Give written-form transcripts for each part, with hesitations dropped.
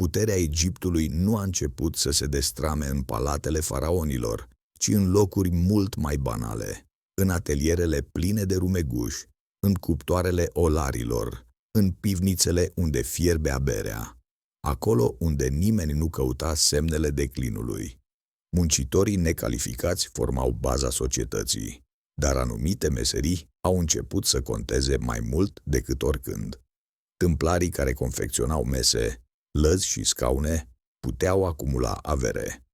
Puterea Egiptului nu a început să se destrame în palatele faraonilor, ci în locuri mult mai banale, în atelierele pline de rumeguși, în cuptoarele olarilor, în pivnițele unde fierbea berea, acolo unde nimeni nu căuta semnele declinului. Muncitorii necalificați formau baza societății, dar anumite meserii au început să conteze mai mult decât oricând. Tâmplarii care confecționau mese, lăzi și scaune puteau acumula avere.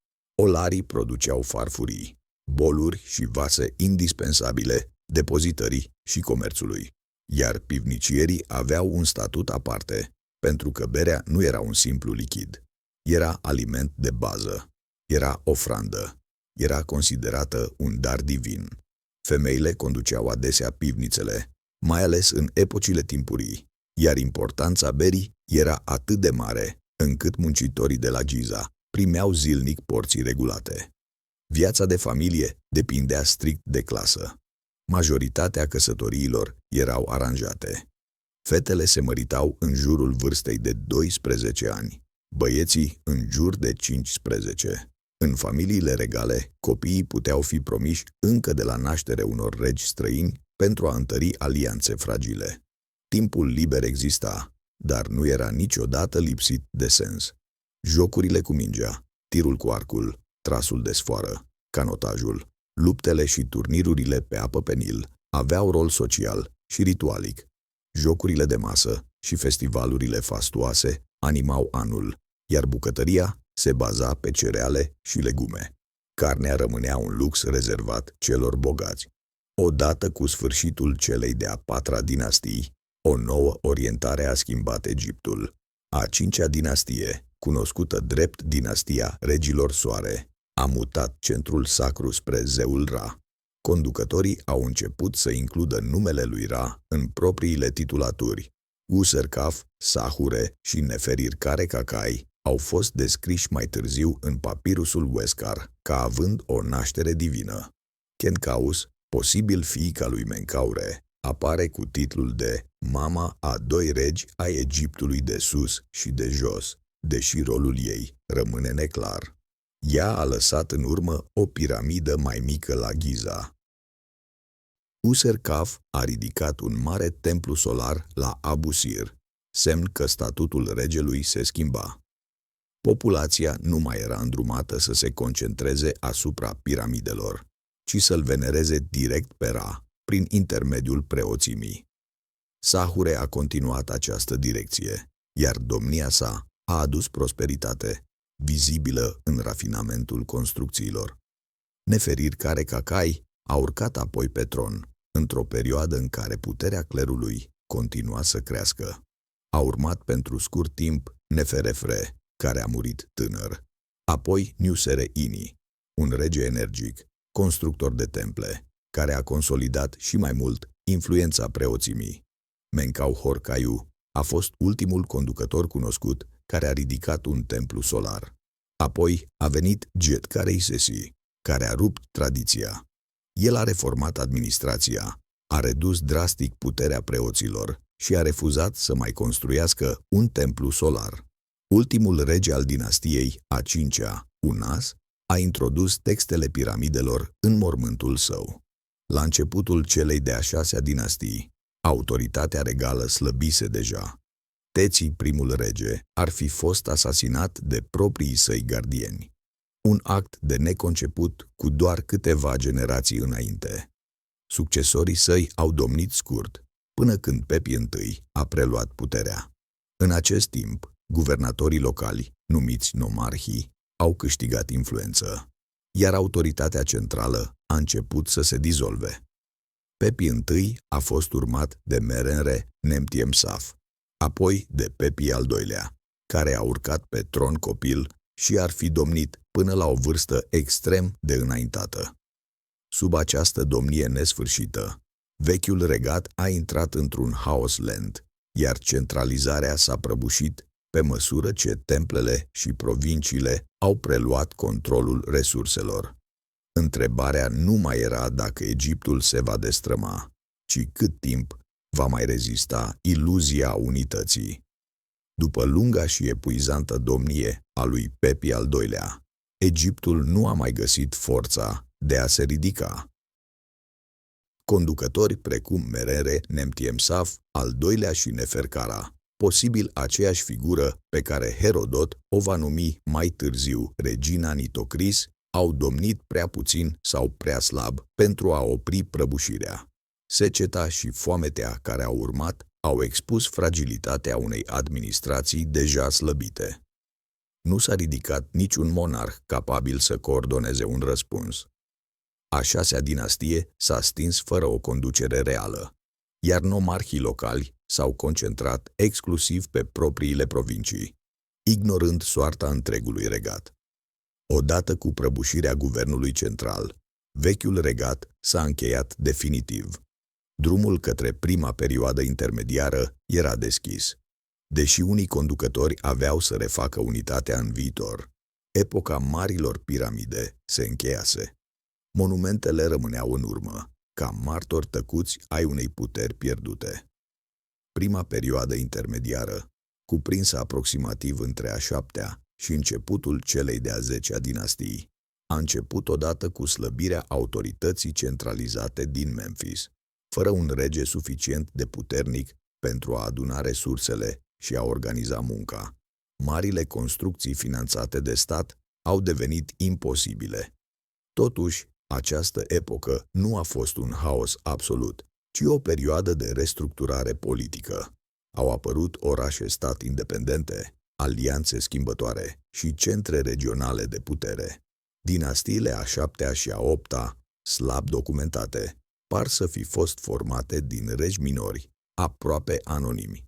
Olarii produceau farfurii, boluri și vase indispensabile depozitării și comerțului, iar pivnicierii aveau un statut aparte, pentru că berea nu era un simplu lichid. Era aliment de bază, era ofrandă, era considerată un dar divin. Femeile conduceau adesea pivnițele, mai ales în epocile timpurii, iar importanța berii era atât de mare, încât muncitorii de la Giza primeau zilnic porții regulate. Viața de familie depindea strict de clasă. Majoritatea căsătoriilor erau aranjate. Fetele se măritau în jurul vârstei de 12 ani, băieții în jur de 15. În familiile regale, copiii puteau fi promiși încă de la naștere unor regi străini pentru a întări alianțe fragile. Timpul liber exista, dar nu era niciodată lipsit de sens. Jocurile cu mingea, tirul cu arcul, trasul de sfoară, canotajul, luptele și turnirurile pe apă pe Nil aveau rol social și ritualic. Jocurile de masă și festivalurile fastuoase animau anul, iar bucătăria se baza pe cereale și legume. Carnea rămânea un lux rezervat celor bogați. Odată cu sfârșitul celei de-a patra dinastii, o nouă orientare a schimbat Egiptul. A cincea dinastie, cunoscută drept dinastia regilor Soare, a mutat centrul sacru spre zeul Ra. Conducătorii au început să includă numele lui Ra în propriile titulaturi. Userkaf, Sahure și Neferir-Kare-Kakai au fost descriși mai târziu în papirusul Wescar ca având o naștere divină. Khenkaus, posibil fiica lui Menkaure, apare cu titlul de mama a doi regi ai Egiptului de sus și de jos, deși rolul ei rămâne neclar. Ea a lăsat în urmă o piramidă mai mică la Giza. Userkaf a ridicat un mare templu solar la Abu Sir, semn că statutul regelui se schimba. Populația nu mai era îndrumată să se concentreze asupra piramidelor, ci să-l venereze direct pe Ra, prin intermediul preoțimii. Sahure a continuat această direcție, iar domnia sa a adus prosperitate, vizibilă în rafinamentul construcțiilor. Neferir-Kare-Kakai a urcat apoi pe tron, într-o perioadă în care puterea clerului continua să crească. A urmat pentru scurt timp Neferefre, care a murit tânăr. Apoi Nusere-Ini, un rege energic, constructor de temple, care a consolidat și mai mult influența preoțimii. Menkau-Horkaiu a fost ultimul conducător cunoscut care a ridicat un templu solar. Apoi a venit Djedkare-Isesi, care a rupt tradiția. El a reformat administrația, a redus drastic puterea preoților și a refuzat să mai construiască un templu solar. Ultimul rege al dinastiei, a cincea, Unas, a introdus textele piramidelor în mormântul său. La începutul celei de-a șasea dinastii, autoritatea regală slăbise deja. Teții, primul rege, ar fi fost asasinat de proprii săi gardieni. Un act de neconceput cu doar câteva generații înainte. Succesorii săi au domnit scurt, până când Pepi I a preluat puterea. În acest timp, guvernatorii locali, numiți nomarhii, au câștigat influență, iar autoritatea centrală a început să se dizolve. Pepi I a fost urmat de Merenre Nemtiemsaf, apoi de Pepi al II-lea, care a urcat pe tron copil și ar fi domnit până la o vârstă extrem de înaintată. Sub această domnie nesfârșită, vechiul regat a intrat într-un haos lent, iar centralizarea s-a prăbușit pe măsură ce templele și provinciile au preluat controlul resurselor. Întrebarea nu mai era dacă Egiptul se va destrăma, ci cât timp va mai rezista iluzia unității. După lunga și epuizantă domnie a lui Pepi al II-lea, Egiptul nu a mai găsit forța de a se ridica. Conducători precum Merere, Nemtiemsaf, al doilea și Neferkara, posibil aceeași figură pe care Herodot o va numi mai târziu Regina Nitocris, au domnit prea puțin sau prea slab pentru a opri prăbușirea. Seceta și foametea care au urmat au expus fragilitatea unei administrații deja slăbite. Nu s-a ridicat niciun monarh capabil să coordoneze un răspuns. A șasea dinastie s-a stins fără o conducere reală, iar nomarhii locali s-au concentrat exclusiv pe propriile provincii, ignorând soarta întregului regat. Odată cu prăbușirea guvernului central, vechiul regat s-a încheiat definitiv. Drumul către prima perioadă intermediară era deschis. Deși unii conducători aveau să refacă unitatea în viitor, epoca marilor piramide se încheiase. Monumentele rămâneau în urmă, ca martori tăcuți ai unei puteri pierdute. Prima perioadă intermediară, cuprinsă aproximativ între a șaptea și începutul celei de-a 10-a dinastii, a început odată cu slăbirea autorității centralizate din Memphis, fără un rege suficient de puternic pentru a aduna resursele și a organiza munca. Marile construcții finanțate de stat au devenit imposibile. Totuși, această epocă nu a fost un haos absolut, ci o perioadă de restructurare politică. Au apărut orașe-stat independente, alianțe schimbătoare și centre regionale de putere. Dinastiile a șaptea și a opta, slab documentate, par să fi fost formate din regi minori, aproape anonimi.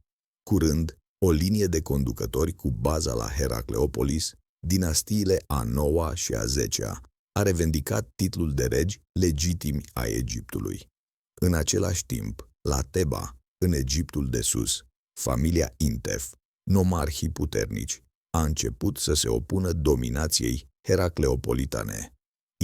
Curând, o linie de conducători cu baza la Heracleopolis, dinastiile a noua și a 10-a, a revendicat titlul de regi legitimi a Egiptului. În același timp, la Teba, în Egiptul de sus, familia Intef, nomarhii puternici, a început să se opună dominației heracleopolitane.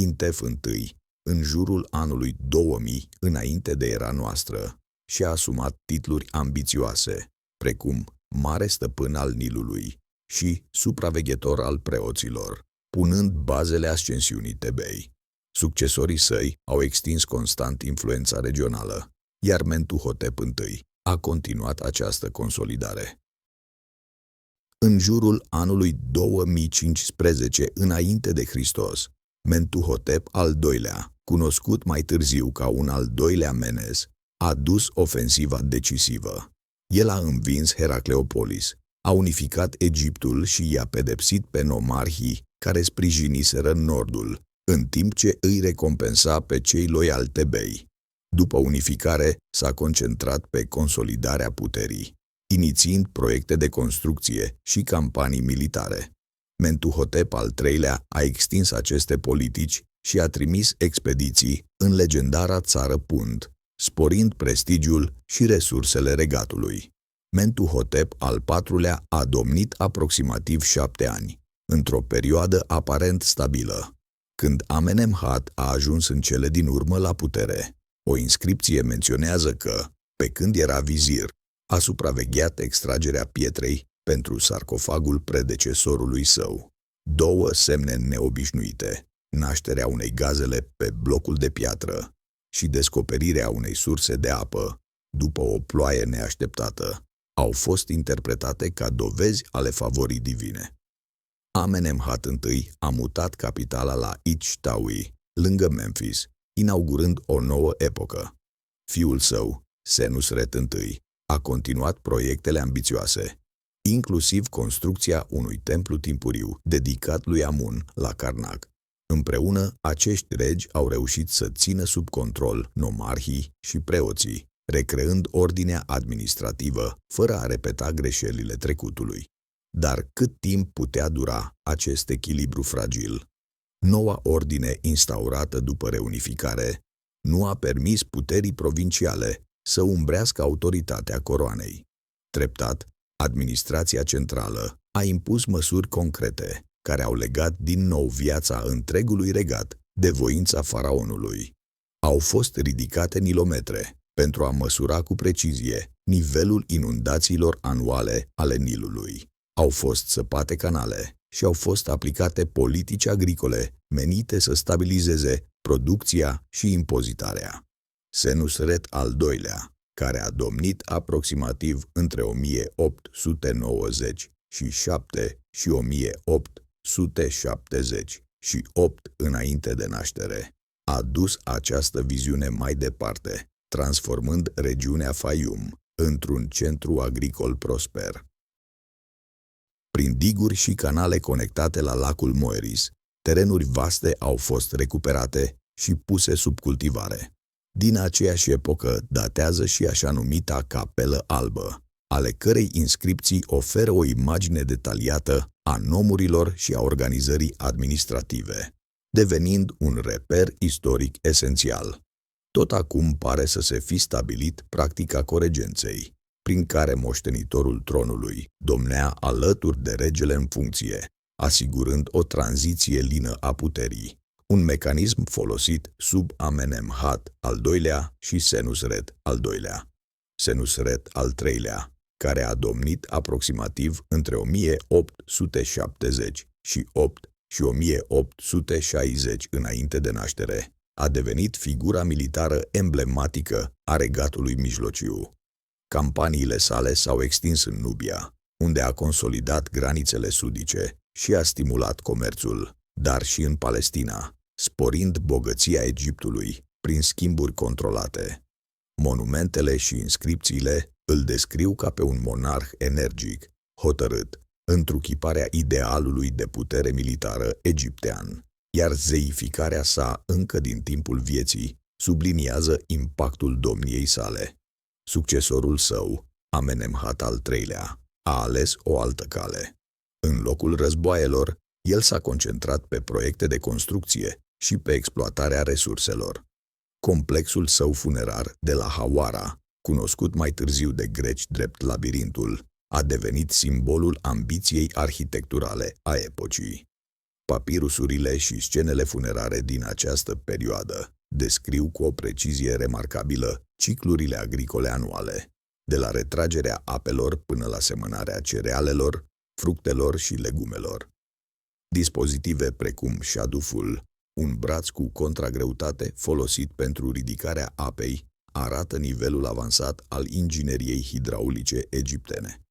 Intef I, în jurul anului 2000 înainte de era noastră, și-a asumat titluri ambițioase, precum mare stăpân al Nilului și supraveghetor al preoților, punând bazele ascensiunii Tebei. Succesorii săi au extins constant influența regională, iar Mentuhotep I a continuat această consolidare. În jurul anului 2015 înainte de Hristos, Mentuhotep al II-lea, cunoscut mai târziu ca un al doilea Menes, a dus ofensiva decisivă. El a învins Heracleopolis, a unificat Egiptul și i-a pedepsit pe nomarhii care sprijiniseră nordul, în timp ce îi recompensa pe cei loiali Tebei. După unificare, s-a concentrat pe consolidarea puterii, inițiind proiecte de construcție și campanii militare. Mentuhotep al III-lea a extins aceste politici și a trimis expediții în legendara țară Punt, sporind prestigiul și resursele regatului. Mentuhotep al IV-lea a domnit aproximativ 7 ani, într-o perioadă aparent stabilă. Când Amenemhat a ajuns în cele din urmă la putere, o inscripție menționează că, pe când era vizir, a supravegheat extragerea pietrei pentru sarcofagul predecesorului său. 2 semne neobișnuite, nașterea unei gazele pe blocul de piatră și descoperirea unei surse de apă, după o ploaie neașteptată, au fost interpretate ca dovezi ale favorii divine. Amenemhat I a mutat capitala la Ichtaui, lângă Memphis, inaugurând o nouă epocă. Fiul său, Senusret I, a continuat proiectele ambițioase, inclusiv construcția unui templu timpuriu dedicat lui Amun la Karnak. Împreună, acești regi au reușit să țină sub control nomarhii și preoții, recreând ordinea administrativă fără a repeta greșelile trecutului. Dar cât timp putea dura acest echilibru fragil? Noua ordine instaurată după reunificare nu a permis puterii provinciale să umbrească autoritatea coroanei. Treptat, administrația centrală a impus măsuri concrete care au legat din nou viața întregului regat de voința faraonului. Au fost ridicate nilometre, pentru a măsura cu precizie nivelul inundațiilor anuale ale Nilului. Au fost săpate canale și au fost aplicate politici agricole menite să stabilizeze producția și impozitarea. Senusret al II-lea, care a domnit aproximativ între 1897 și 1878 înainte de naștere, a dus această viziune mai departe, transformând regiunea Fayum într-un centru agricol prosper. Prin diguri și canale conectate la lacul Moeris, terenuri vaste au fost recuperate și puse sub cultivare. Din aceeași epocă datează și așa numita Capelă Albă, ale cărei inscripții oferă o imagine detaliată a nomurilor și a organizării administrative, devenind un reper istoric esențial. Tot acum pare să se fi stabilit practica coregenței, prin care moștenitorul tronului domnea alături de regele în funcție, asigurând o tranziție lină a puterii, un mecanism folosit sub Amenemhat al II-lea și Senusret al II-lea. Senusret al III-lea, care a domnit aproximativ între 1870 și 1860 înainte de naștere, a devenit figura militară emblematică a Regatului Mijlociu. Campaniile sale s-au extins în Nubia, unde a consolidat granițele sudice și a stimulat comerțul, dar și în Palestina, sporind bogăția Egiptului prin schimburi controlate. Monumentele și inscripțiile îl descriu ca pe un monarh energic, hotărât, întruchiparea idealului de putere militară egiptean, iar zeificarea sa încă din timpul vieții subliniază impactul domniei sale. Succesorul său, Amenemhat al III-lea, a ales o altă cale. În locul războaielor, el s-a concentrat pe proiecte de construcție și pe exploatarea resurselor. Complexul său funerar de la Hawara, cunoscut mai târziu de greci drept labirintul, a devenit simbolul ambiției arhitecturale a epocii. Papirusurile și scenele funerare din această perioadă descriu cu o precizie remarcabilă ciclurile agricole anuale, de la retragerea apelor până la semănarea cerealelor, fructelor și legumelor. Dispozitive precum șaduful, un braț cu contragreutate folosit pentru ridicarea apei, arată nivelul avansat al ingineriei hidraulice egiptene.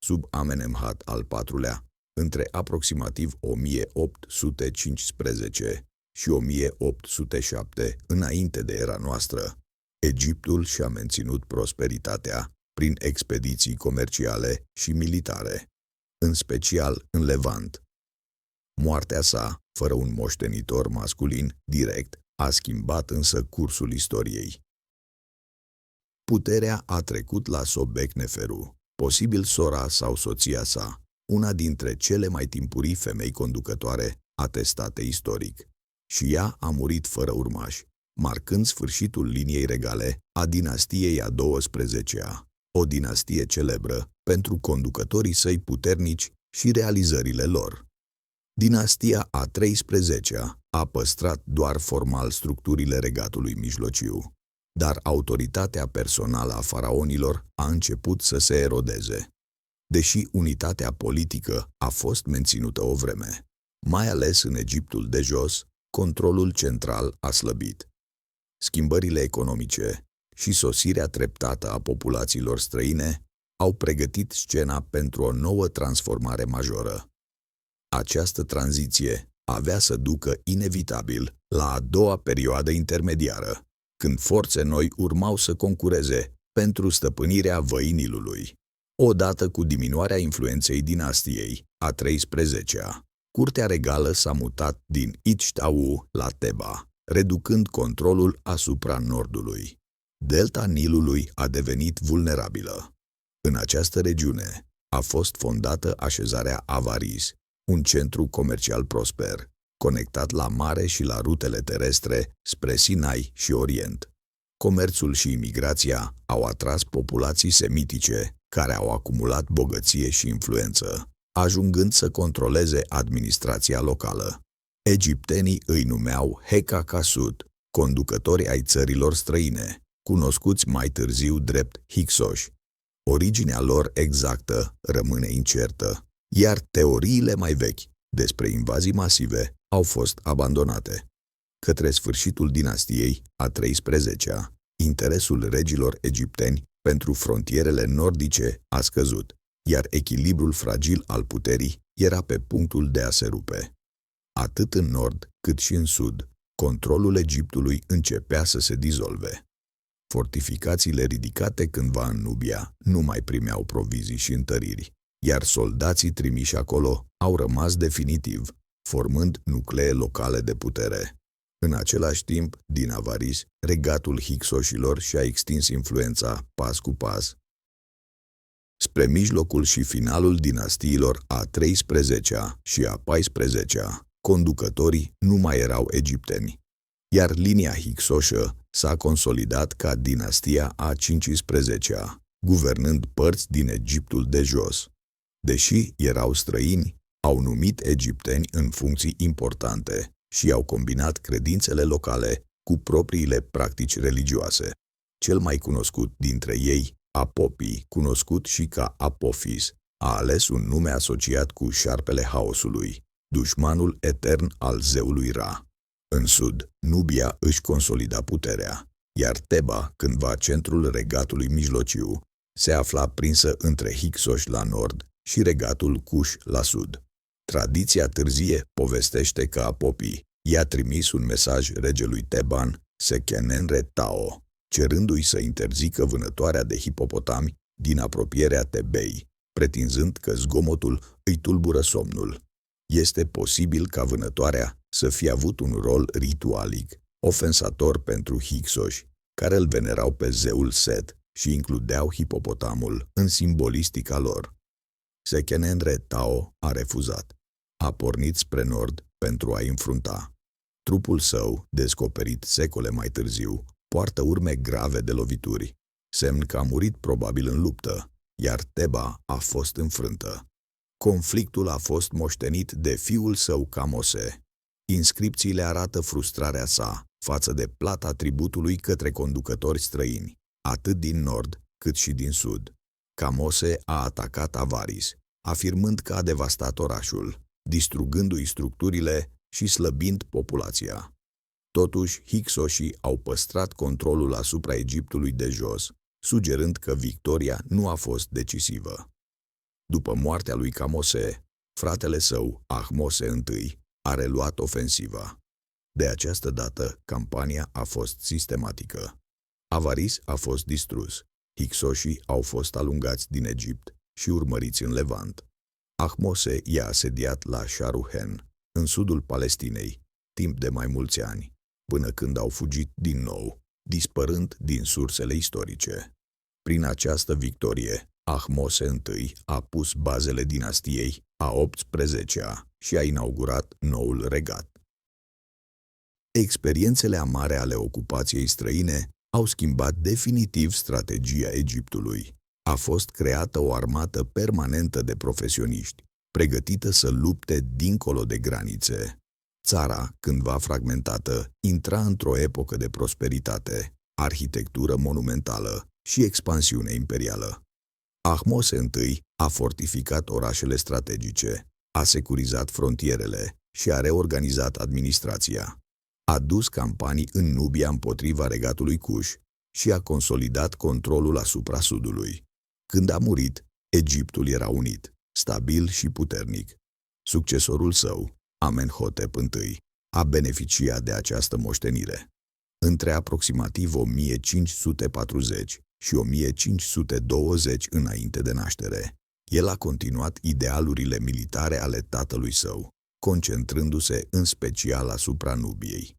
Sub Amenemhat al IV-lea, între aproximativ 1815 și 1807 înainte de era noastră, Egiptul și-a menținut prosperitatea prin expediții comerciale și militare, în special în Levant. Moartea sa, fără un moștenitor masculin direct, a schimbat însă cursul istoriei. Puterea a trecut la Sobekneferu, posibil sora sau soția sa, una dintre cele mai timpurii femei conducătoare atestate istoric, și ea a murit fără urmași, marcând sfârșitul liniei regale a dinastiei a 12-a, o dinastie celebră pentru conducătorii săi puternici și realizările lor. Dinastia a 13-a a păstrat doar formal structurile Regatului Mijlociu, dar autoritatea personală a faraonilor a început să se erodeze. Deși unitatea politică a fost menținută o vreme, mai ales în Egiptul de jos, controlul central a slăbit. Schimbările economice și sosirea treptată a populațiilor străine au pregătit scena pentru o nouă transformare majoră. Această tranziție avea să ducă inevitabil la a doua perioadă intermediară, când forțe noi urmau să concureze pentru stăpânirea văii Nilului. Odată cu diminuarea influenței dinastiei a 13-a, curtea regală s-a mutat din Ichtau la Teba, reducând controlul asupra nordului. Delta Nilului a devenit vulnerabilă. În această regiune a fost fondată așezarea Avaris, un centru comercial prosper, conectat la mare și la rutele terestre spre Sinai și Orient. Comerțul și imigrația au atras populații semitice, care au acumulat bogăție și influență, ajungând să controleze administrația locală. Egiptenii îi numeau Hekakasut, conducători ai țărilor străine, cunoscuți mai târziu drept Hyksoși. Originea lor exactă rămâne incertă, iar teoriile mai vechi despre invazii masive au fost abandonate. Către sfârșitul dinastiei a 13-a, interesul regilor egipteni pentru frontierele nordice a scăzut, iar echilibrul fragil al puterii era pe punctul de a se rupe. Atât în nord cât și în sud, controlul Egiptului începea să se dizolve. Fortificațiile ridicate cândva în Nubia nu mai primeau provizii și întăriri, iar soldații trimiși acolo au rămas definitiv, formând nuclee locale de putere. În același timp, din Avaris, regatul Hyksoșilor și-a extins influența pas cu pas. Spre mijlocul și finalul dinastiilor a 13-a și a 14-a, conducătorii nu mai erau egipteni, iar linia hyksoșă s-a consolidat ca dinastia a 15-a, guvernând părți din Egiptul de jos. Deși erau străini, au numit egipteni în funcții importante și au combinat credințele locale cu propriile practici religioase. Cel mai cunoscut dintre ei, Apopi, cunoscut și ca Apophis, a ales un nume asociat cu șarpele haosului, dușmanul etern al zeului Ra. În sud, Nubia își consolida puterea, iar Teba, cândva centrul regatului mijlociu, se afla prinsă între Hyksoși la nord și regatul Cush la sud. Tradiția târzie povestește că Apopi i-a trimis un mesaj regelui Teban, Sekenenre-Tao, cerându-i să interzică vânătoarea de hipopotami din apropierea Tebei, pretinzând că zgomotul îi tulbură somnul. Este posibil ca vânătoarea să fie avut un rol ritualic, ofensator pentru Hyksoși, care îl venerau pe zeul Set și includeau hipopotamul în simbolistica lor. Sekenenre-Tao a refuzat. A pornit spre nord pentru a-i înfrunta. Trupul său, descoperit secole mai târziu, poartă urme grave de lovituri, semn că a murit probabil în luptă, iar Teba a fost înfrântă. Conflictul a fost moștenit de fiul său Kamose. Inscripțiile arată frustrarea sa față de plata tributului către conducători străini, atât din nord cât și din sud. Kamose a atacat Avaris, afirmând că a devastat orașul, distrugându-i structurile și slăbind populația. Totuși, Hyksoșii au păstrat controlul asupra Egiptului de jos, sugerând că victoria nu a fost decisivă. După moartea lui Kamose, fratele său, Ahmose I, a reluat ofensiva. De această dată, campania a fost sistematică. Avaris a fost distrus, Hyksoșii au fost alungați din Egipt și urmăriți în Levant. Ahmose i-a asediat la Sharuhen, în sudul Palestinei, timp de mai mulți ani, până când au fugit din nou, dispărând din sursele istorice. Prin această victorie, Ahmose I a pus bazele dinastiei a 18-a și a inaugurat noul regat. Experiențele amare ale ocupației străine au schimbat definitiv strategia Egiptului. A fost creată o armată permanentă de profesioniști, pregătită să lupte dincolo de granițe. Țara, cândva fragmentată, intra într-o epocă de prosperitate, arhitectură monumentală și expansiune imperială. Ahmose I a fortificat orașele strategice, a securizat frontierele și a reorganizat administrația. A dus campanii în Nubia împotriva regatului Cush și a consolidat controlul asupra sudului. Când a murit, Egiptul era unit, stabil și puternic. Succesorul său, Amenhotep I, a beneficiat de această moștenire. Între aproximativ 1540 și 1520 înainte de naștere, el a continuat idealurile militare ale tatălui său, concentrându-se în special asupra Nubiei.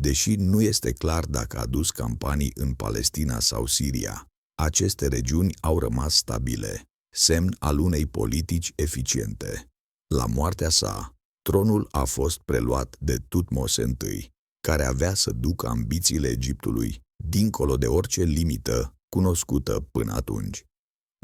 Deși nu este clar dacă a dus campanii în Palestina sau Siria, aceste regiuni au rămas stabile, semn al unei politici eficiente. La moartea sa, tronul a fost preluat de Tutmose I, care avea să ducă ambițiile Egiptului dincolo de orice limită cunoscută până atunci.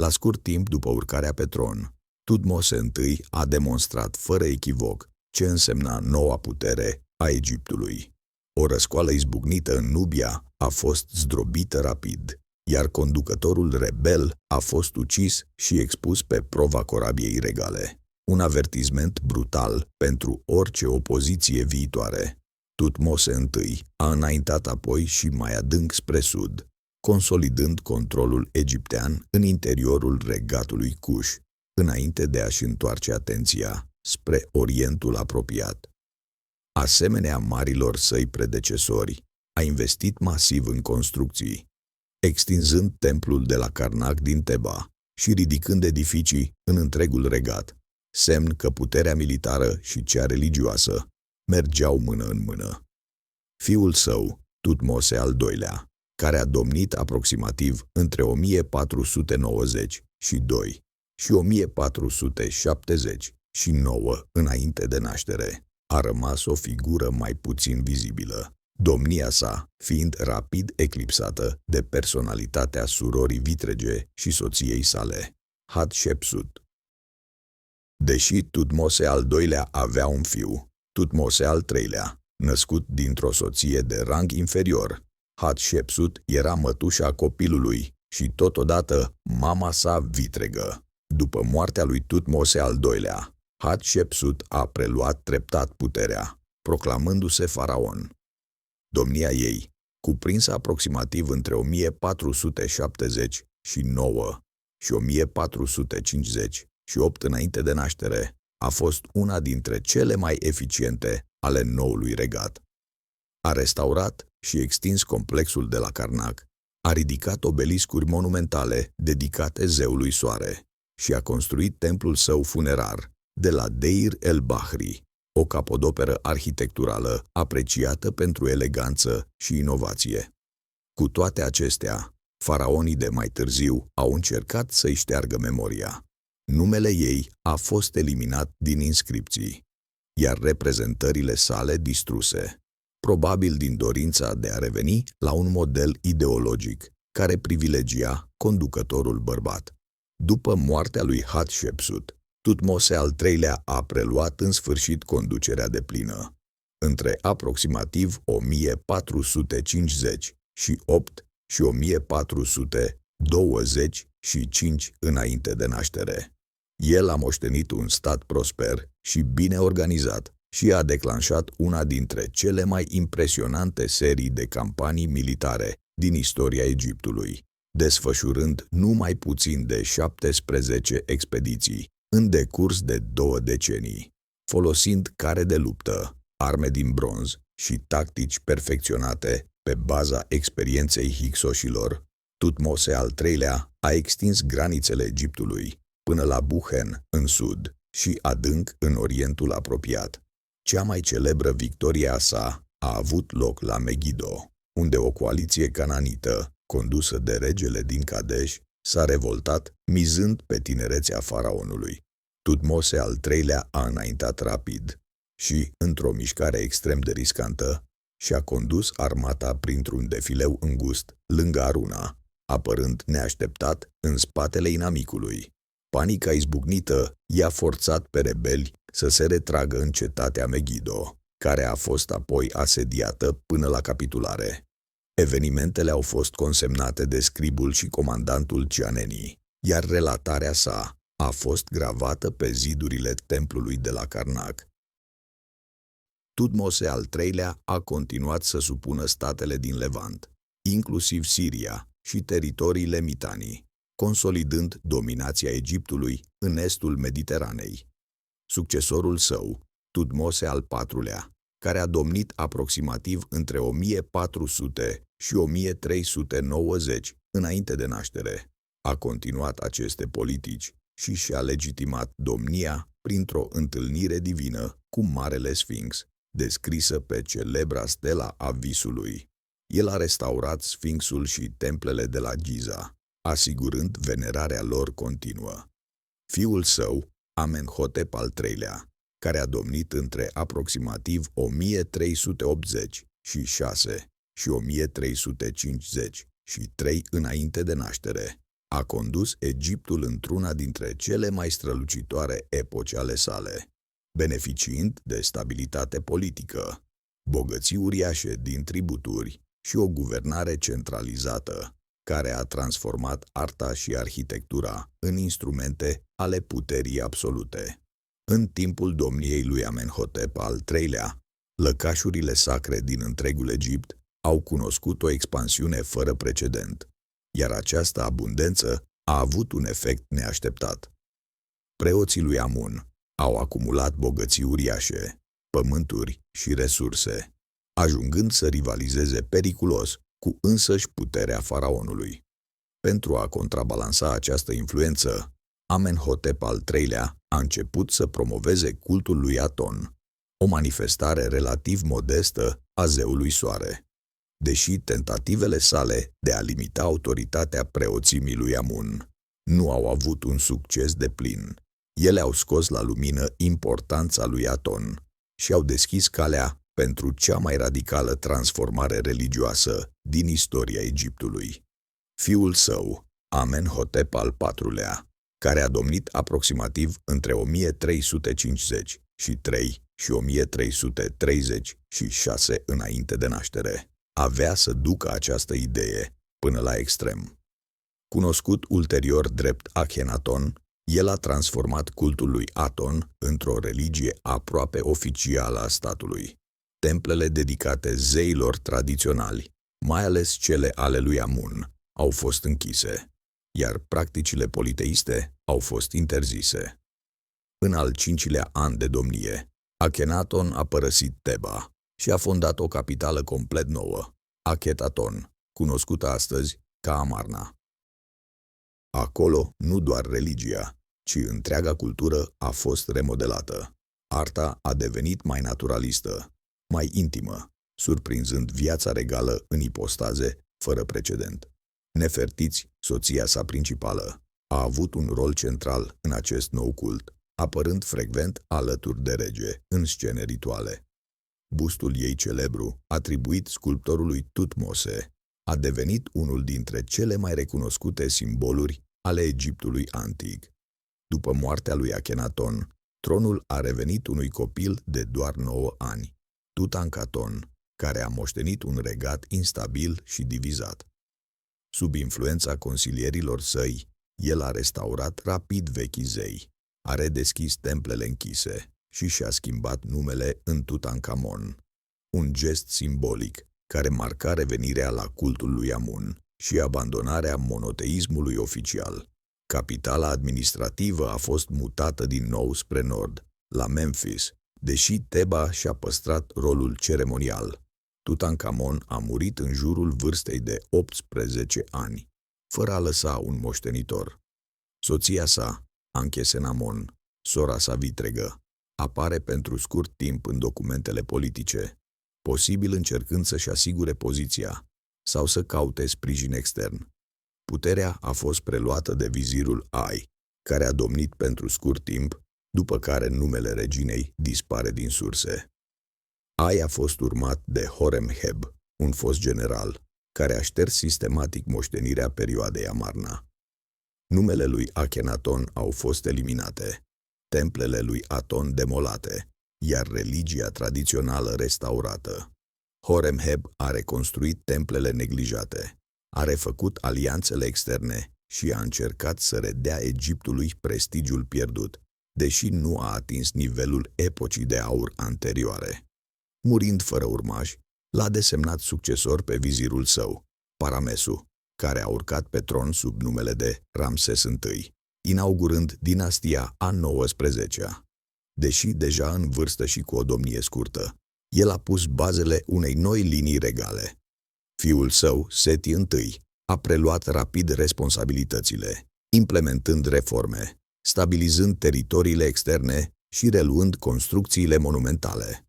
La scurt timp după urcarea pe tron, Tutmose I a demonstrat fără echivoc ce însemna noua putere a Egiptului. O răscoală izbucnită în Nubia a fost zdrobită rapid, iar conducătorul rebel a fost ucis și expus pe prova corabiei regale. Un avertisment brutal pentru orice opoziție viitoare. Tutmose I a înaintat apoi și mai adânc spre sud, consolidând controlul egiptean în interiorul regatului Cush, înainte de a-și întoarce atenția spre Orientul apropiat. Asemenea marilor săi predecesori, a investit masiv în construcții, extinzând templul de la Karnak din Teba și ridicând edificii în întregul regat, semn că puterea militară și cea religioasă mergeau mână în mână. Fiul său, Tutmose al II-lea, care a domnit aproximativ între 1492 și 1479 înainte de naștere, a rămas o figură mai puțin vizibilă, domnia sa fiind rapid eclipsată de personalitatea surorii vitrege și soției sale, Hatshepsut. Deși Tutmose al II-lea avea un fiu, Tutmose al III-lea, născut dintr-o soție de rang inferior, Hatshepsut era mătușa copilului și totodată mama sa vitregă. După moartea lui Tutmose al II-lea, Hatshepsut a preluat treptat puterea, proclamându-se faraon. Domnia ei, cuprinsă aproximativ între 1479 și 1458 înainte de naștere, a fost una dintre cele mai eficiente ale noului regat. A restaurat și extins complexul de la Karnak, a ridicat obeliscuri monumentale dedicate zeului Soare și a construit templul său funerar de la Deir el-Bahri, o capodoperă arhitecturală apreciată pentru eleganță și inovație. Cu toate acestea, faraonii de mai târziu au încercat să-i șteargă memoria. Numele ei a fost eliminat din inscripții, iar reprezentările sale distruse, probabil din dorința de a reveni la un model ideologic care privilegia conducătorul bărbat. După moartea lui Hatshepsut, Tutmose al III-lea a preluat în sfârșit conducerea deplină. Între aproximativ 1458 și 1425 înainte de naștere. El a moștenit un stat prosper și bine organizat și a declanșat una dintre cele mai impresionante serii de campanii militare din istoria Egiptului, desfășurând numai puțin de 17 expediții în decurs de 2 decenii, folosind care de luptă, arme din bronz și tactici perfecționate pe baza experienței hicsoșilor. Tutmose al III-lea a extins granițele Egiptului până la Buhen în sud și adânc în Orientul apropiat. Cea mai celebră victorie a sa a avut loc la Megiddo, unde o coaliție cananită, condusă de regele din Kadesh, s-a revoltat mizând pe tinerețea faraonului. Tutmose al III-lea a înaintat rapid și, într-o mișcare extrem de riscantă, și-a condus armata printr-un defileu îngust lângă Aruna, apărând neașteptat în spatele inamicului. Panica izbucnită i-a forțat pe rebeli să se retragă în cetatea Megiddo, care a fost apoi asediată până la capitulare. Evenimentele au fost consemnate de scribul și comandantul Cianeni, iar relatarea sa a fost gravată pe zidurile templului de la Karnak. Tutmose al III-lea a continuat să supună statele din Levant, inclusiv Siria și teritoriile Mitanii, consolidând dominația Egiptului în estul Mediteranei. Succesorul său, Tutmose al IV-lea, care a domnit aproximativ între 1400 și 1390 înainte de naștere, a continuat aceste politici și și-a legitimat domnia printr-o întâlnire divină cu Marele Sfinx, descrisă pe celebra stela a visului. El a restaurat Sfinxul și templele de la Giza, asigurând venerarea lor continuă. Fiul său, Amenhotep al III-lea, care a domnit între aproximativ 1386 și 1353 înainte de naștere, a condus Egiptul într-una dintre cele mai strălucitoare epoci ale sale, beneficiind de stabilitate politică, bogății uriașe din tributuri și o guvernare centralizată, care a transformat arta și arhitectura în instrumente ale puterii absolute. În timpul domniei lui Amenhotep al III-lea, lăcașurile sacre din întregul Egipt au cunoscut o expansiune fără precedent, iar această abundență a avut un efect neașteptat. Preoții lui Amun au acumulat bogății uriașe, pământuri și resurse, ajungând să rivalizeze periculos cu însăși puterea faraonului. Pentru a contrabalansa această influență, Amenhotep al III-lea a început să promoveze cultul lui Aton, o manifestare relativ modestă a zeului Soare. Deși tentativele sale de a limita autoritatea preoțimii lui Amun nu au avut un succes deplin, ele au scos la lumină importanța lui Aton și au deschis calea pentru cea mai radicală transformare religioasă din istoria Egiptului. Fiul său, Amenhotep al IV-lea, care a domnit aproximativ între 1353 și 1336 înainte de naștere, avea să ducă această idee până la extrem. Cunoscut ulterior drept Akhenaton, el a transformat cultul lui Aton într-o religie aproape oficială a statului. Templele dedicate zeilor tradiționali, mai ales cele ale lui Amun, au fost închise, iar practicile politeiste au fost interzise. În al cincilea an de domnie, Akhenaton a părăsit Teba și a fondat o capitală complet nouă, Akhetaton, cunoscută astăzi ca Amarna. Acolo nu doar religia, ci întreaga cultură a fost remodelată. Arta a devenit mai naturalistă, mai intimă, surprinzând viața regală în ipostaze fără precedent. Nefertiți, soția sa principală, a avut un rol central în acest nou cult, apărând frecvent alături de rege în scene rituale. Bustul ei celebru, atribuit sculptorului Tutmose, a devenit unul dintre cele mai recunoscute simboluri ale Egiptului antic. După moartea lui Akhenaton, tronul a revenit unui copil de doar 9 ani, Tutankhaton, care a moștenit un regat instabil și divizat. Sub influența consilierilor săi, el a restaurat rapid vechii zei, a redeschis templele închise și și-a schimbat numele în Tutankhamon, un gest simbolic care marca revenirea la cultul lui Amun și abandonarea monoteismului oficial. Capitala administrativă a fost mutată din nou spre nord, la Memphis, deși Teba și-a păstrat rolul ceremonial. Tutankhamon a murit în jurul vârstei de 18 ani, fără a lăsa un moștenitor. Soția sa, Ankhesenamon, sora sa vitregă, apare pentru scurt timp în documentele politice, posibil încercând să-și asigure poziția sau să caute sprijin extern. Puterea a fost preluată de vizirul Ai, care a domnit pentru scurt timp, după care numele reginei dispare din surse. Ai a fost urmat de Horemheb, un fost general, care a șters sistematic moștenirea perioadei Amarna. Numele lui Akhenaton au fost eliminate, templele lui Aton demolate, iar religia tradițională restaurată. Horemheb a reconstruit templele neglijate, a refăcut alianțele externe și a încercat să redea Egiptului prestigiul pierdut, deși nu a atins nivelul epocii de aur anterioare. Murind fără urmași, l-a desemnat succesor pe vizirul său, Paramesu, care a urcat pe tron sub numele de Ramses I, inaugurând dinastia a XIX-a. Deși deja în vârstă și cu o domnie scurtă, el a pus bazele unei noi linii regale. Fiul său, Seti I, a preluat rapid responsabilitățile, implementând reforme, stabilizând teritoriile externe și reluând construcțiile monumentale.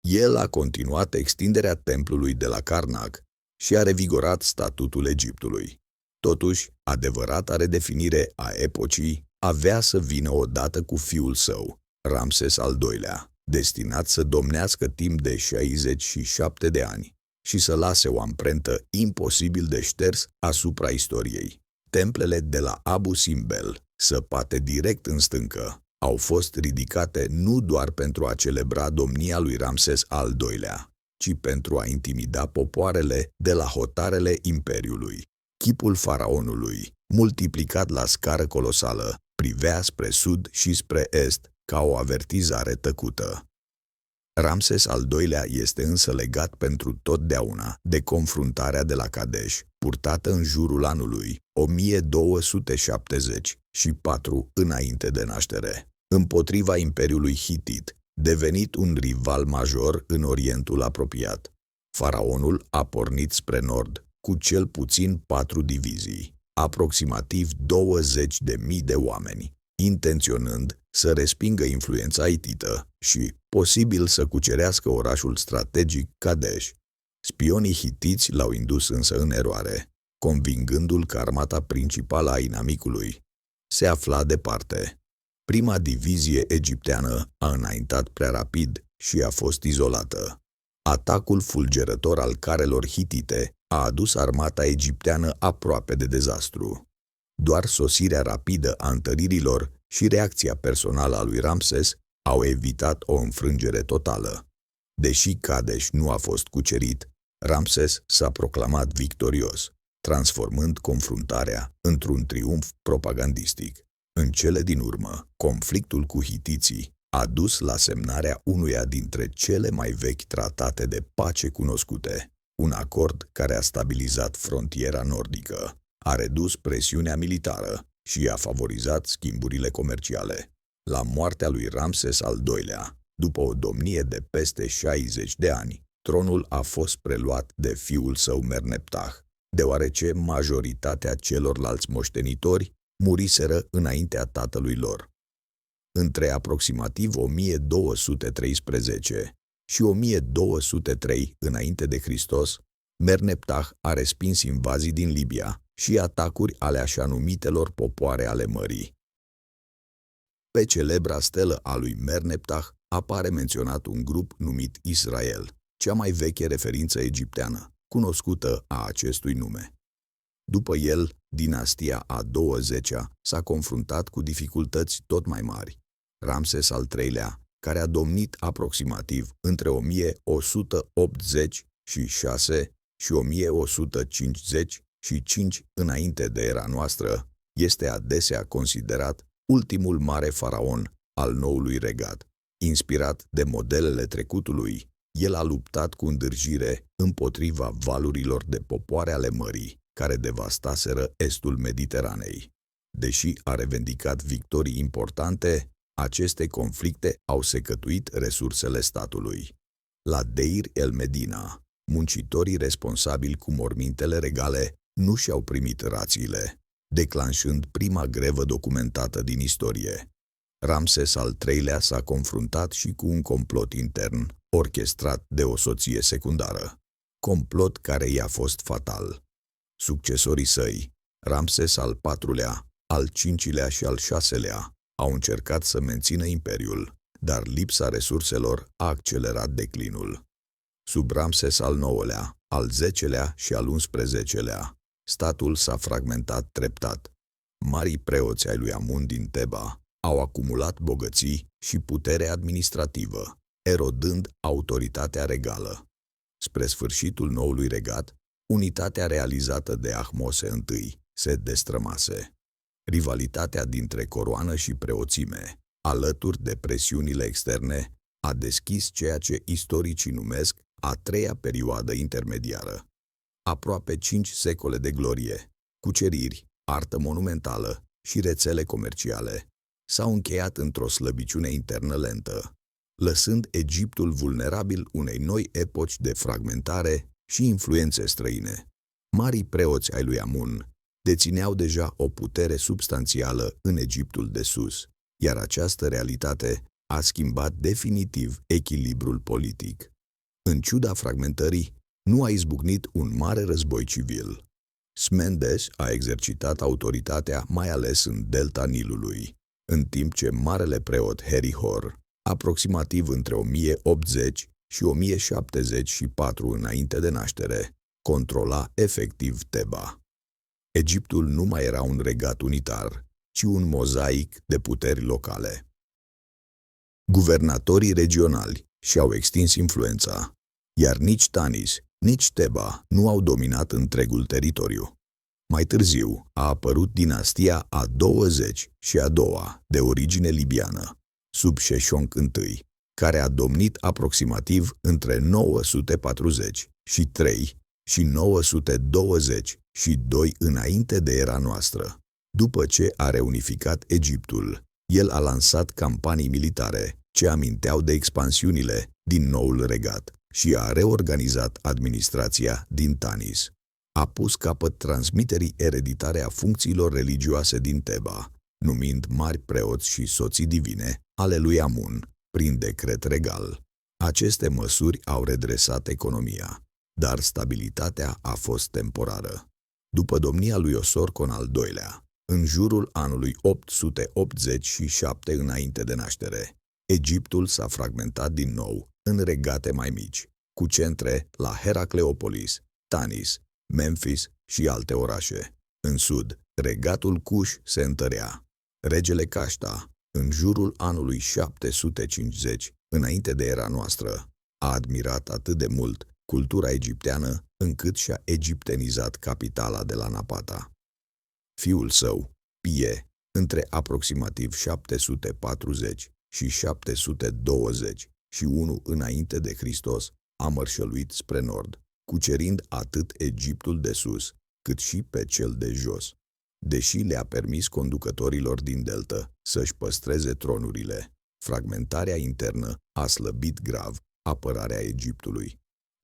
El a continuat extinderea templului de la Karnak și a revigorat statutul Egiptului. Totuși, adevărata redefinire a epocii avea să vină odată cu fiul său, Ramses al II-lea, destinat să domnească timp de 67 de ani și să lase o amprentă imposibil de șters asupra istoriei. Templele de la Abu Simbel, săpate direct în stâncă, au fost ridicate nu doar pentru a celebra domnia lui Ramses al II-lea, ci pentru a intimida popoarele de la hotarele imperiului. Chipul faraonului, multiplicat la scară colosală, privea spre sud și spre est ca o avertizare tăcută. Ramses al II-lea este însă legat pentru totdeauna de confruntarea de la Kadesh, purtată în jurul anului 1274 înainte de naștere, împotriva Imperiului Hitit, devenit un rival major în Orientul apropiat. Faraonul a pornit spre nord, cu cel puțin 4 divizii, aproximativ 20.000 de oameni, intenționând să respingă influența itită și, posibil, să cucerească orașul strategic Kadesh. Spionii hitiți l-au indus însă în eroare, convingându-l că armata principală a inamicului se afla departe. Prima divizie egipteană a înaintat prea rapid și a fost izolată. Atacul fulgerător al carelor hitite a adus armata egipteană aproape de dezastru. Doar sosirea rapidă a întăririlor și reacția personală a lui Ramses au evitat o înfrângere totală. Deși Kadesh nu a fost cucerit, Ramses s-a proclamat victorios, transformând confruntarea într-un triumf propagandistic. În cele din urmă, conflictul cu hitiții a dus la semnarea unuia dintre cele mai vechi tratate de pace cunoscute, un acord care a stabilizat frontiera nordică, a redus presiunea militară și a favorizat schimburile comerciale. La moartea lui Ramses al II-lea, după o domnie de peste 60 de ani, tronul a fost preluat de fiul său Merneptah, deoarece majoritatea celorlalți moștenitori muriseră înaintea tatălui lor. Între aproximativ 1213 și 1203 înainte de Hristos, Merneptah a respins invazii din Libia și atacuri ale așa numitelor popoare ale mării. Pe celebra stelă a lui Merneptah apare menționat un grup numit Israel, cea mai veche referință egipteană, cunoscută a acestui nume. După el, dinastia a 20-a s-a confruntat cu dificultăți tot mai mari. Ramses al III-lea, care a domnit aproximativ între 1186 și 1155 înainte de era noastră, este adesea considerat ultimul mare faraon al noului regat. Inspirat de modelele trecutului, el a luptat cu îndârjire împotriva valurilor de popoare ale mării, care devastaseră estul Mediteranei. Deși a revendicat victorii importante, aceste conflicte au secătuit resursele statului. La Deir el Medina, muncitorii responsabili cu mormintele regale nu și-au primit rațiile, declanșând prima grevă documentată din istorie. Ramses al III-lea s-a confruntat și cu un complot intern, orchestrat de o soție secundară. Complot care i-a fost fatal. Succesorii săi, Ramses al IV-lea, al V-lea și al VI-lea, au încercat să mențină imperiul, dar lipsa resurselor a accelerat declinul. Sub Ramses al IX-lea, al X-lea și al XI-lea, statul s-a fragmentat treptat. Marii preoți ai lui Amun din Teba au acumulat bogății și putere administrativă, erodând autoritatea regală. Spre sfârșitul noului regat, unitatea realizată de Ahmose I se destrămase. Rivalitatea dintre coroană și preoțime, alături de presiunile externe, a deschis ceea ce istoricii numesc a treia perioadă intermediară. Aproape 5 secole de glorie, cuceriri, artă monumentală și rețele comerciale s-au încheiat într-o slăbiciune internă lentă, lăsând Egiptul vulnerabil unei noi epoci de fragmentare și influențe străine. Marii preoți ai lui Amun dețineau deja o putere substanțială în Egiptul de sus, iar această realitate a schimbat definitiv echilibrul politic. În ciuda fragmentării, nu a izbucnit un mare război civil. Smendes a exercitat autoritatea mai ales în delta Nilului, în timp ce marele preot Herihor, aproximativ între 1080 și 1074 înainte de naștere, controla efectiv Teba. Egiptul nu mai era un regat unitar, ci un mozaic de puteri locale. Guvernatorii regionali și-au extins influența, iar nici Tanis, nici Teba nu au dominat întregul teritoriu. Mai târziu a apărut dinastia a 20 și a doua, de origine libiană, sub Sheshonq I, care a domnit aproximativ între 943 și 922 înainte de era noastră. După ce a reunificat Egiptul, el a lansat campanii militare ce aminteau de expansiunile din noul regat și a reorganizat administrația din Tanis. A pus capăt transmiterii ereditare a funcțiilor religioase din Teba, numind mari preoți și soții divine ale lui Amun, prin decret regal. Aceste măsuri au redresat economia, dar stabilitatea a fost temporară. După domnia lui Osorcon al II-lea, în jurul anului 887 înainte de naștere, Egiptul s-a fragmentat din nou în regate mai mici, cu centre la Heracleopolis, Tanis, Memphis și alte orașe. În sud, regatul Cush se întărea. Regele Cașta, în jurul anului 750, înainte de era noastră, a admirat atât de mult cultura egipteană încât și-a egiptenizat capitala de la Napata. Fiul său, Pie, între aproximativ 740 și 721 înainte de Hristos, a mărșăluit spre nord, cucerind atât Egiptul de sus, cât și pe cel de jos, deși le-a permis conducătorilor din delta să-și păstreze tronurile. Fragmentarea internă a slăbit grav apărarea Egiptului.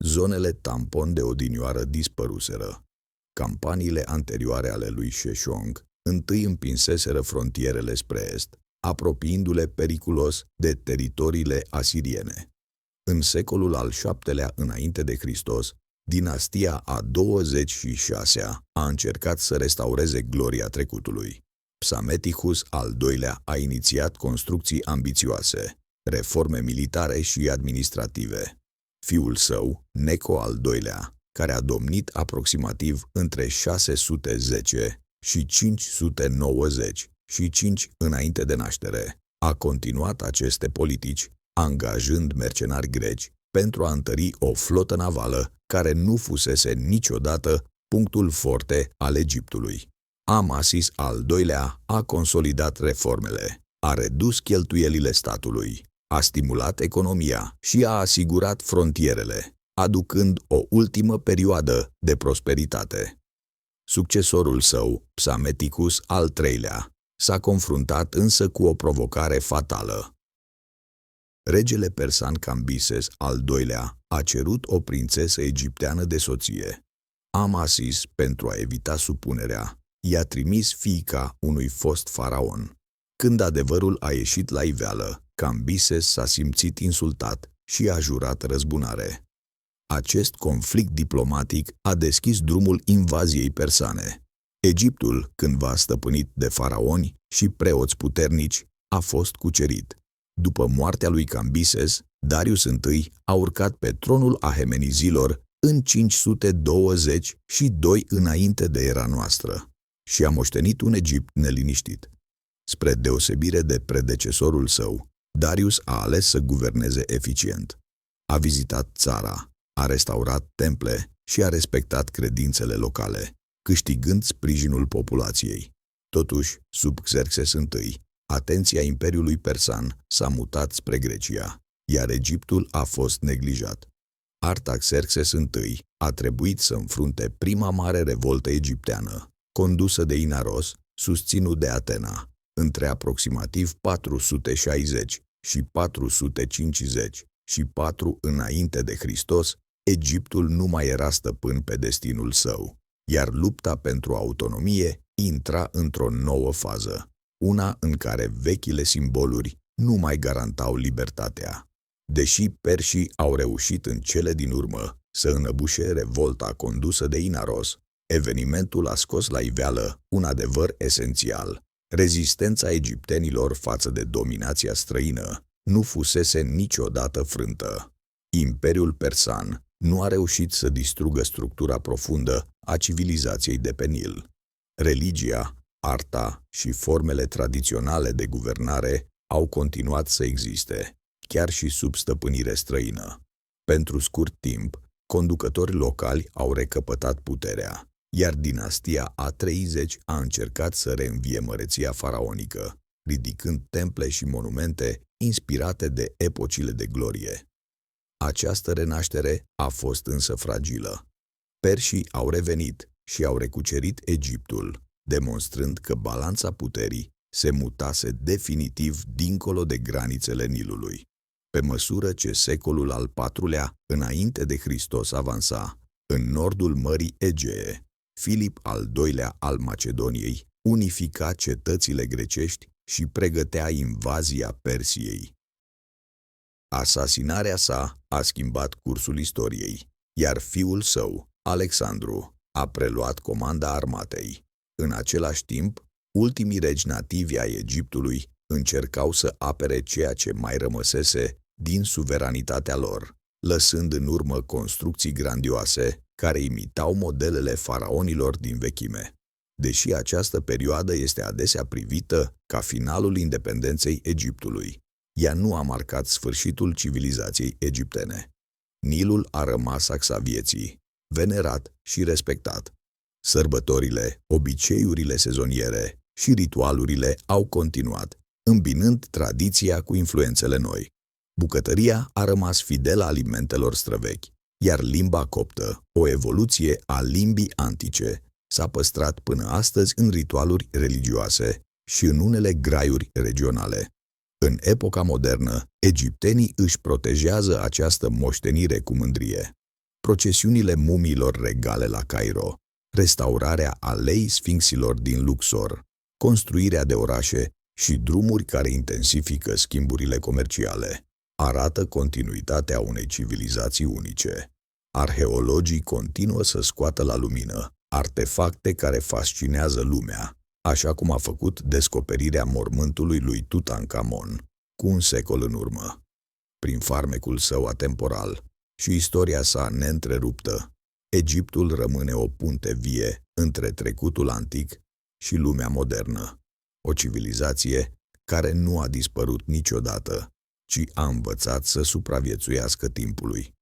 Zonele tampon de odinioară dispăruseră. Campaniile anterioare ale lui Sheshonq întâi împinseseră frontierele spre est, apropiindu-le periculos de teritoriile asiriene. În secolul al VII-lea înainte de Hristos, dinastia a 26-a a încercat să restaureze gloria trecutului. Psametihus al II-lea a inițiat construcții ambițioase, reforme militare și administrative. Fiul său, Neco al II-lea, care a domnit aproximativ între 610 și 595 înainte de naștere, a continuat aceste politici, angajând mercenari greci pentru a întări o flotă navală care nu fusese niciodată punctul forte al Egiptului. Amasis al II-lea a consolidat reformele, a redus cheltuielile statului, a stimulat economia și a asigurat frontierele, aducând o ultimă perioadă de prosperitate. Succesorul său, Psameticus al III-lea, s-a confruntat însă cu o provocare fatală. Regele persan Cambises al II-lea a cerut o prințesă egipteană de soție. Amasis, pentru a evita supunerea, i-a trimis fiica unui fost faraon. Când adevărul a ieșit la iveală, Cambises s-a simțit insultat și a jurat răzbunare. Acest conflict diplomatic a deschis drumul invaziei persane. Egiptul, cândva stăpânit de faraoni și preoți puternici, a fost cucerit. După moartea lui Cambises, Darius I a urcat pe tronul ahemenizilor în 522 înainte de era noastră și a moștenit un Egipt neliniștit. Spre deosebire de predecesorul său, Darius a ales să guverneze eficient. A vizitat țara, a restaurat temple și a respectat credințele locale, câștigând sprijinul populației. Totuși, sub Xerxes I, atenția Imperiului Persan s-a mutat spre Grecia, iar Egiptul a fost neglijat. Artaxerxes I a trebuit să înfrunte prima mare revoltă egipteană, condusă de Inaros, susținut de Atena, între aproximativ 460 și 454 înainte de Hristos. Egiptul nu mai era stăpân pe destinul său, iar lupta pentru autonomie intra într-o nouă fază, una în care vechile simboluri nu mai garantau libertatea. Deși perșii au reușit în cele din urmă să înăbușe revolta condusă de Inaros, evenimentul a scos la iveală un adevăr esențial. Rezistența egiptenilor față de dominația străină nu fusese niciodată frântă. Imperiul persan nu a reușit să distrugă structura profundă a civilizației de pe Nil. Religia, arta și formele tradiționale de guvernare au continuat să existe, chiar și sub stăpânire străină. Pentru scurt timp, conducători locali au recăpătat puterea, iar dinastia A30 a încercat să reînvie măreția faraonică, ridicând temple și monumente inspirate de epocile de glorie. Această renaștere a fost însă fragilă. Perșii au revenit și au recucerit Egiptul, demonstrând că balanța puterii se mutase definitiv dincolo de granițele Nilului. Pe măsură ce secolul al IV-lea înainte de Hristos avansa, în nordul Mării Egee, Filip al II-lea al Macedoniei unifica cetățile grecești și pregătea invazia Persiei. Asasinarea sa a schimbat cursul istoriei, iar fiul său, Alexandru, a preluat comanda armatei. În același timp, ultimii regi nativi ai Egiptului încercau să apere ceea ce mai rămăsese din suveranitatea lor, lăsând în urmă construcții grandioase care imitau modelele faraonilor din vechime. Deși această perioadă este adesea privită ca finalul independenței Egiptului, ea nu a marcat sfârșitul civilizației egiptene. Nilul a rămas axa vieții, venerat și respectat. Sărbătorile, obiceiurile sezoniere și ritualurile au continuat, îmbinând tradiția cu influențele noi. Bucătăria a rămas fidelă alimentelor străvechi, iar limba coptă, o evoluție a limbii antice, s-a păstrat până astăzi în ritualuri religioase și în unele graiuri regionale. În epoca modernă, egiptenii își protejează această moștenire cu mândrie. Procesiunile mumiilor regale la Cairo, restaurarea aleii sfinxilor din Luxor, construirea de orașe și drumuri care intensifică schimburile comerciale arată continuitatea unei civilizații unice. Arheologii continuă să scoată la lumină artefacte care fascinează lumea, așa cum a făcut descoperirea mormântului lui Tutankhamon, cu un secol în urmă. Prin farmecul său atemporal și istoria sa neîntreruptă, Egiptul rămâne o punte vie între trecutul antic și lumea modernă, o civilizație care nu a dispărut niciodată, ci a învățat să supraviețuiască timpului.